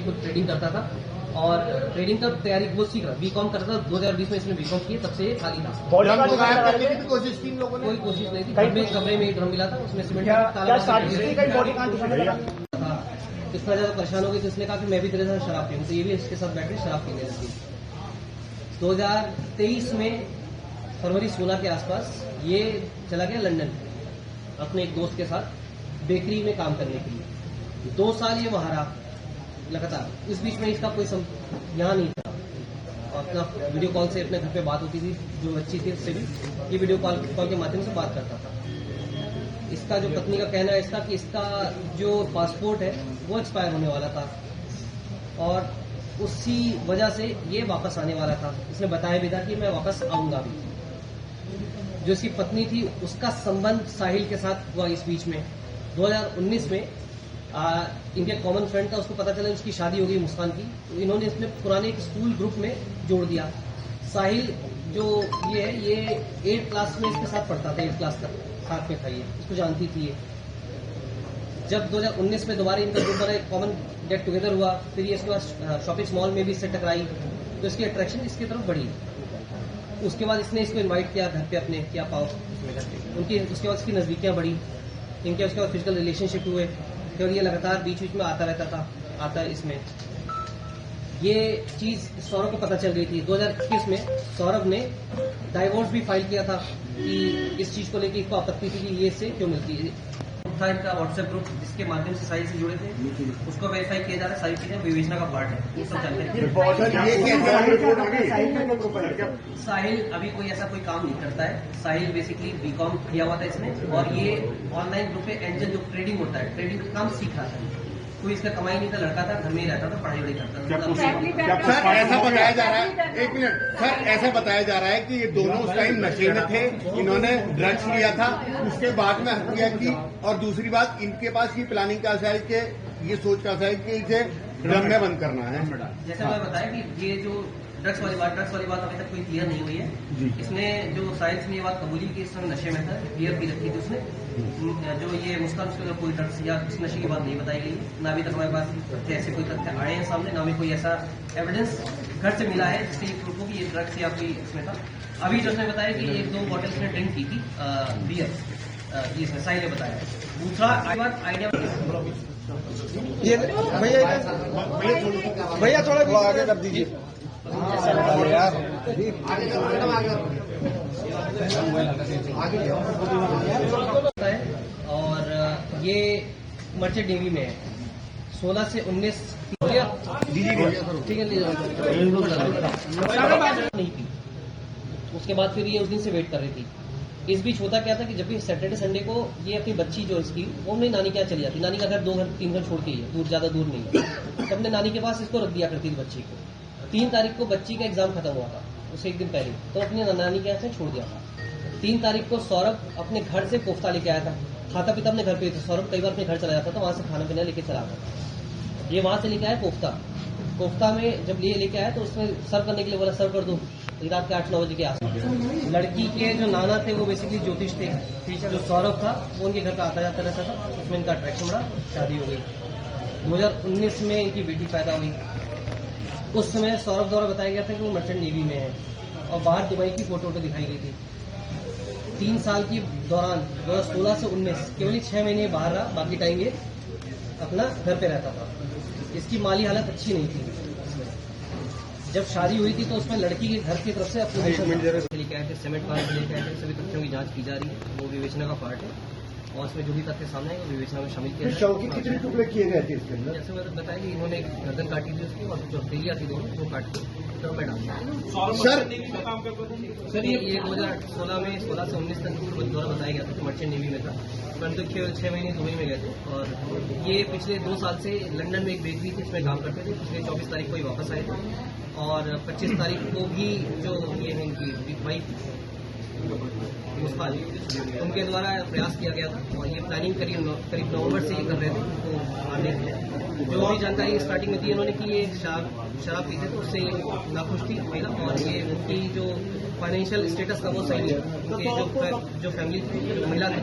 खुद ट्रेडिंग करता था और ट्रेडिंग का तैयारी वो सीख रहा, बीकॉम करता था। 2020 में इसने बीकॉम किया, तब से खाली था। कोशिश की लोगों ने, कोई कोशिश नहीं थी। कमरे में एक ड्रम मिला था, उसमें सीमेंट इतना ज्यादा परेशान हो गई तो इसने कहा कि मैं भी तेरे साथ शराब पीऊँ, तो ये भी इसके साथ बैठ के शराब पीने लगी। 2023 में फरवरी 16 के आसपास ये चला गया लंदन अपने एक दोस्त के साथ बेकरी में काम करने के लिए। 2 साल ये वहां रहा लगातार। इस बीच में इसका कोई यहाँ नहीं था और अपना वीडियो कॉल से अपने घर पे बात होती थी, जो बच्ची थी उससे भी ये वीडियो कॉल के माध्यम से बात करता था। इसका जो पत्नी का कहना है इसका कि इसका जो पासपोर्ट है वो एक्सपायर होने वाला था और उसी वजह से ये वापस आने वाला था। इसने बताया भी था कि मैं वापस आऊंगा भी। जो इसकी पत्नी थी उसका संबंध साहिल के साथ हुआ इस बीच में 2019 में। इनके कॉमन फ्रेंड था, उसको पता चला उसकी शादी हो गई मुस्कान की, तो इन्होंने इसमें पुराने एक स्कूल ग्रुप में जोड़ दिया। साहिल जो ये है ये 8th क्लास में इसके साथ पढ़ता था, 8th क्लास तक साथ में था, ये इसको जानती थी ये। जब 2019 में दोबारा इनका ग्रुप बना, कॉमन गेट टुगेदर हुआ, फिर ये इसके बाद शॉपिंग मॉल में भी इससे टकराई, तो इसकी अट्रैक्शन इसकी तरफ बढ़ी। उसके बाद इसने इसको इनवाइट किया घर पे अपने, क्या पाओ घर पे उनकी। उसके बाद इसकी नजदीकियां बढ़ी, इनके उसके बाद फिजिकल रिलेशनशिप हुए, फिर ये लगातार बीच बीच में आता रहता था, आता है इसमें। ये चीज सौरभ को पता चल गई थी। 2021 में सौरभ ने डाइवोर्स भी फाइल किया था कि इस चीज को लेकर इसको आपत्ति थी कि ये इससे क्यों मिलती है। था इनका व्हाट्सएप ग्रुप जिसके माध्यम से साहिल से जुड़े थे, उसको वेरीफाई किया जा रहा है। सारी चीजें विवेचना का पार्ट है, ये सब जानकारी। साहिल अभी कोई ऐसा कोई काम नहीं करता है। साहिल बेसिकली बीकॉम किया हुआ था इसने और ये ऑनलाइन ग्रुप पे एंजल जो ट्रेडिंग होता है, ट्रेडिंग का काम सीख रहा था। कोई इसका कमाई नहीं था, लड़का था, घर में ही रहता था, पढ़ाई वढ़ाई करता था। सर ऐसा बताया जा रहा है, एक मिनट सर, ऐसा बताया जा रहा है कि ये दोनों उस टाइम नशे में थे, इन्होंने ड्रग्स लिया था, उसके बाद में हत्या की। और दूसरी बात, इनके पास ये प्लानिंग का है कि ये सोच का है कि इसे ड्रम में बंद करना है। जैसे मैं बताया कि ये जो ड्रग्स वाली बात अभी तक कोई क्लियर नहीं हुई है। इसने जो साइंस में ये बात कबूली की, इस समय नशे में था, बियर पी रखी थी उसने। जो ये मुस्कान उसके कोई ड्रग्स या इस नशे की बात नहीं बताई गई, ना अभी तक हमारे पास तथ्य ऐसे कोई तथ्य आए हैं सामने, ना में कोई ऐसा एविडेंस घर से मिला है जिससे ये प्रूफ हो कि ये ड्रग्स या कोई इसमें था। अभी जो उसने बताया कि 1-2 बॉटल उसने ड्रिंक की थी बियर, ये इसमें साहिल ने बताया। दूसरा आइडिया भैया थोड़ा आगे कर दीजिए यार। और ये मर्चेंट नेवी में है। 16 से 19 ठीक है, नहीं पी। उसके बाद फिर ये उस दिन से वेट कर रही थी। इस बीच होता क्या था कि जब भी सैटरडे संडे को ये अपनी बच्ची जो इसकी वो अपनी नानी के यहाँ चली जाती। नानी का घर 2-3 घर छोड़ के ही है, दूर, ज्यादा दूर नहीं है। तो अपने नानी के पास इसको रख दिया करती थी बच्ची को। 3 तारीख को बच्ची का एग्जाम खत्म हुआ था, उससे एक दिन पहले, तो अपनी नानी के यहाँ से छोड़ दिया था। 3 तारीख को सौरभ अपने घर से कोफ्ता लेके आया था, खाता पीता अपने घर पे था। सौरभ कई बार अपने घर चला जाता था, वहां से खाना पीना लेके चला आता था। ये वहां से लेके आया कोफ्ता में जब ये लेके आया तो उसमें सर्व करने के लिए बोला सर्व कर दो, रात के 8-9 बजे के आसपास। लड़की के जो नाना थे वो बेसिकली ज्योतिष थे, जो सौरभ था वो उनके घर का आता जाता रहता था, उसमें इनका अट्रैक्शन बढ़ा, शादी हो गई। 2019 में इनकी बेटी पैदा हुई। उस समय सौरभ द्वारा बताया गया था कि वो मर्चेंट नेवी में है और बाहर दुबई की फोटो दिखाई गई थी। 3 साल के दौरान 2016 से 19 केवल 6 महीने बाहर रहा, बाकी टाइम ये अपना घर पे रहता था। इसकी माली हालत अच्छी नहीं थी। जब शादी हुई थी तो उसमें लड़की के घर की तरफ से अपने लेके आए थे, सीमेंट पार्क लेके आए थे। सभी तथ्यों की जांच की जा रही है, वो विवेचना का पार्ट है और उसमें जो भी तथ्य सामने है वो विवेचना में शामिल किया जाएगा। कितने टुकड़े किए गए थे इसके अंदर? जैसे मैंने बताया कि इन्होंने गर्दन काटी थी उसकी और जो हथेलियां थी दोनों वो काट के ड्रम में डाल दिया। सर ये 2016 में 16 से 19 तक द्वारा बताया गया था कि मर्चेंट नेवी में था, परंतु 6 महीने दुबई में गए थे। और ये पिछले 2 साल से लंदन में एक बेकरी थी उसमें काम करते थे। पिछले 24 तारीख को ही वापस आए थे और 25 तारीख को भी जो ये है इनकी वाइफ मुस्कान, उनके द्वारा प्रयास किया गया था और ये प्लानिंग करीब नवंबर से ये कर रहे थे उनको मारने की। जो भी जानकारी स्टार्टिंग में दी उन्होंने कि ये शराब पीते तो उससे नाखुश थी महिला और ये उनकी जो फाइनेंशियल स्टेटस था वो सही नहीं, उनकी जो फैमिली थी महिला थी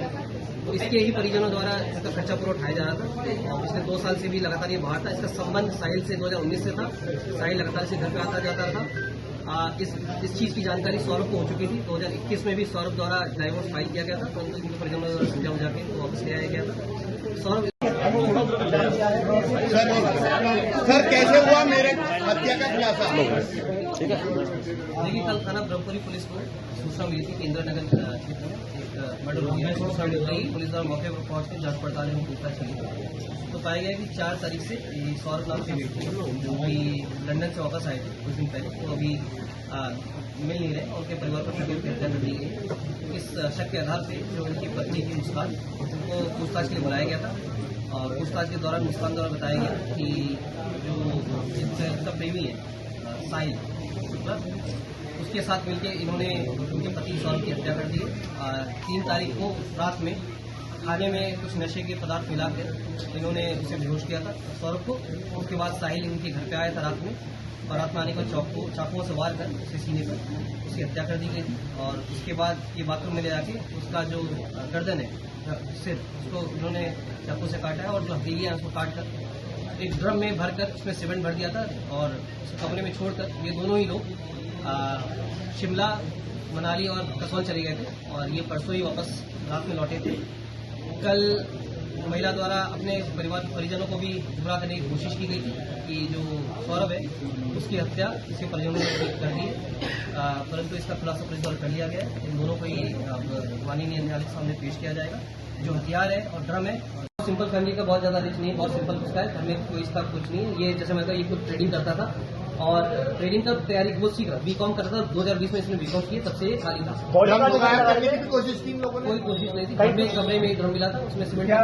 तो इसके ही परिजनों द्वारा इसका खर्चा पूरा उठाया जा रहा था और पिछले 2 साल से भी लगातार ये बाहर था। इसका संबंध साहिल से 2019 से था। साहिल लगातार इसे घर पे आता जाता था। इस चीज़ की जानकारी सौरभ को हो चुकी थी। 2021 में भी सौरभ द्वारा डाइवोर्स फाइल किया गया था, परंतु इनके परिजनों द्वारा समझा बुझा के वापस ले आया गया था। सौरभ सर कैसे हुआ मेरे हत्या का खुलासा? देखिए, कल थाना ब्रह्मपुरी पुलिस को सूचना मिली थी कि इंदिरा नगर क्षेत्र में एक मर्डर हुई है। सूचना मिल गई, पुलिस द्वारा मौके पर पहुंच कर जांच पड़ताल में पूछताछ की तो पाया गया कि 4 तारीख से सौरभ नाम के व्यक्ति जो कि लंदन से वापस आए थे कुछ दिन पहले, वो अभी मिल नहीं रहे और उनके परिवार पर शक की हत्या कर दी गई। इस शक के आधार पर जो उनकी पत्नी थी मुस्कान, उनको पूछताछ के लिए बुलाया गया था और पूछताछ के दौरान मुस्कान द्वारा बताया गया कि जो इसका प्रेमी है साहिल, उसके साथ मिलकर इन्होंने उनके पति सौरभ की हत्या कर दी। 3 तारीख को रात में खाने में कुछ नशे के पदार्थ मिलाकर इन्होंने उसे बेहोश किया था सौरभ को। उसके बाद साहिल इनके घर पे आया था रात में और रात में आने का चाकुओं से वार कर उसे सीने पर उसकी हत्या कर दी गई थी। और उसके बाद ये बाथरूम में ले जाके उसका जो गर्दन है सिर, उसको उन्होंने चाकू से काटा है और जो हथेली है उसको काट कर एक ड्रम में भरकर उसमें सीमेंट भर दिया था और उस कमरे में छोड़कर ये दोनों ही लोग शिमला, मनाली और कसौल चले गए थे और ये परसों ही वापस रात में लौटे थे। कल महिला द्वारा अपने परिजनों को भी गुमराह करने की कोशिश की गई थी कि जो सौरभ है उसकी हत्या इसके परिजनों ने कर दी है, परंतु इसका खुलासा पुलिस द्वारा कर लिया गया है। इन दोनों को ही माननीय न्यायालय के सामने पेश किया जाएगा। जो हथियार है और ड्रम है, सिंपल फैमिली का बहुत ज़्यादा रिच नहीं है, बहुत सिंपल उसका है, घर में कोई इसका कुछ नहीं है। ये जैसे मैं कहा, ये खुद ट्रेडिंग करता था और ट्रेडिंग का तैयारी बहुत सीखा, बीकॉम करता था। 2020 में इसने बीकॉम की, तब से ये खाली था। कोशिश की लोगों ने? कोई कोशिश नहीं थी। कमरे में एक ड्रम मिला था, उसमें सीमेंट था।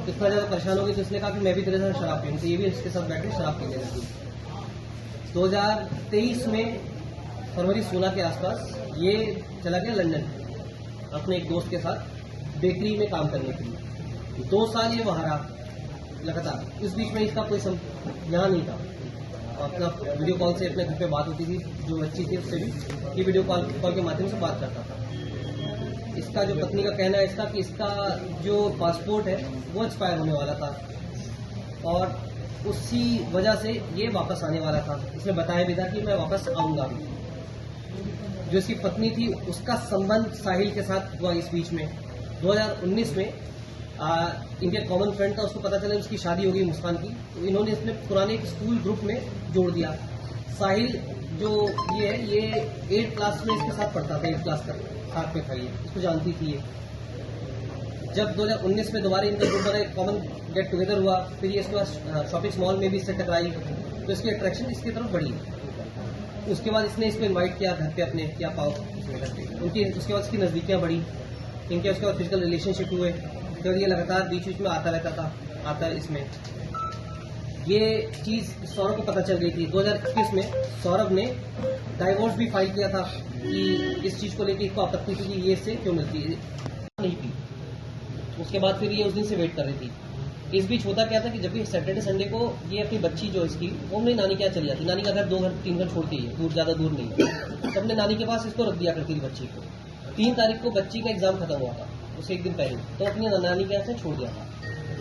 इतना ज्यादा परेशान हो गई तो इसने कहा कि मैं भी तेरे साथ शराब पीऊँ, तो ये भी इसके साथ बैठे शराब पीने लगी। 2023 में फरवरी 16 के आसपास ये चला गया लंदन अपने एक दोस्त के साथ बेकरी में काम करने के लिए। 2 साल ये वहाँ रहा लगातार। इस बीच में इसका कोई यहाँ नहीं था। अपना वीडियो कॉल से अपने घर पे बात होती थी, जो बच्ची थी उससे भी ये वीडियो कॉल के माध्यम से बात करता था। इसका जो पत्नी का कहना है इसका कि इसका जो पासपोर्ट है वो एक्सपायर होने वाला था और उसी वजह से ये वापस आने वाला था। इसने बताया भी था कि मैं वापस आऊँगा। जो इसकी पत्नी थी उसका संबंध साहिल के साथ हुआ इस बीच में। 2019 में इनके कॉमन फ्रेंड था, उसको पता चला उसकी शादी हो गई मुस्कान की, तो इन्होंने इसने पुराने एक स्कूल ग्रुप में जोड़ दिया। साहिल जो ये है, ये 8th क्लास में इसके साथ पढ़ता था, 8th क्लास तक साथ में था, ये इसको जानती थी ये। जब 2019 में दोबारा इनका ग्रुप बना, कॉमन गेट टुगेदर हुआ, फिर ये इसके बाद शॉपिंग मॉल में भी इससे टकराई, तो इसकी अट्रैक्शन इसकी तरफ बढ़ी। उसके बाद इसने इसको इन्वाइट किया घर पे अपने, क्या पाओ घर पे उनकी। उसके बाद इसकी नज़दीकियाँ बढ़ी इनके, उसके बाद फिजिकल रिलेशनशिप हुए। तो ये लगातार बीच बीच में आता रहता था, आता इसमें ये चीज़ सौरभ को पता चल गई थी। 2021 में सौरभ ने डाइवोर्स भी फाइल किया था कि इस चीज़ को लेकर इसको आपत्ति थी कि ये इससे क्यों मिलती है, नहीं थी। उसके बाद फिर ये उस दिन से वेट कर रही थी। इस बीच होता क्या था कि जब भी सैटरडे संडे को ये अपनी बच्ची जो इसकी, वो अपनी नानी के यहाँ चली जाती। नानी का घर 2 घर 3 घर छोड़ती है, दूर, ज़्यादा दूर नहीं है। तो अपने नानी के पास इसको रख दिया करती थी बच्ची को। 3 तारीख को बच्ची का एग्जाम खत्म हुआ था, उसे एक दिन पहले, तो अपनी नानी के यहाँ से छोड़ दिया था।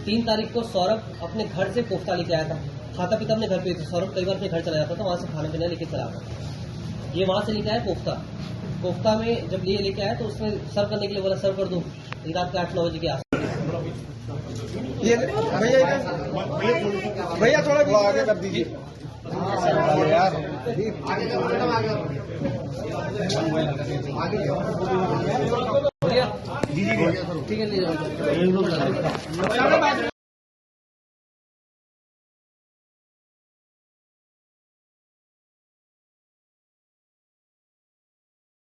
3 तारीख को सौरभ अपने घर से कोफ्ता लेके आया था। खाता पीता अपने घर पे थे। सौरभ कई बार अपने घर चला जाता था, वहाँ से खाना पीना लेके चला आता। ये वहाँ से लेके आया कोफ्ता में जब ये लेके आया तो उसने सर्व करने के लिए बोला, सर्व कर दो। रात के 8-9 बजे के आस भैया थोड़ा आगे कर दीजिए यार। ठीक है, ले जाओ।